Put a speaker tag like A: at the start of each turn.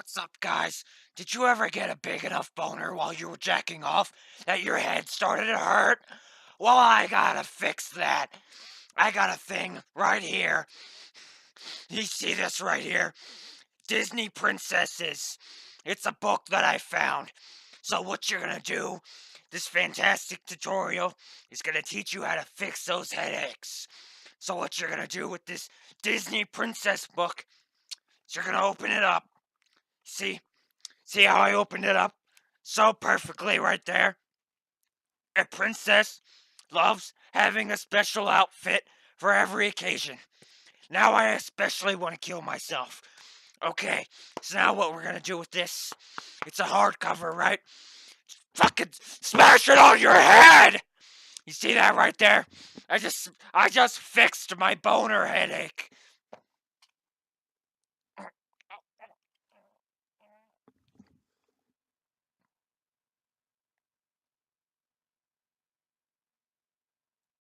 A: what's up, guys? Did you ever get a big enough boner while you were jacking off that your head started to hurt? Well, I gotta fix that. I got a thing right here. You see this right here? Disney Princesses. It's a book that I found. So, what you're gonna do, this fantastic tutorial is gonna teach you how to fix those headaches. So, what you're gonna do with this Disney Princess book is you're gonna open it up. See? See how I opened it up so perfectly right there? A princess loves having a special outfit for every occasion. Now I especially want to kill myself. Okay, so now what we're gonna do with this? It's a hardcover, right? Fucking smash it on your head! You see that right there? I just fixed my boner headache.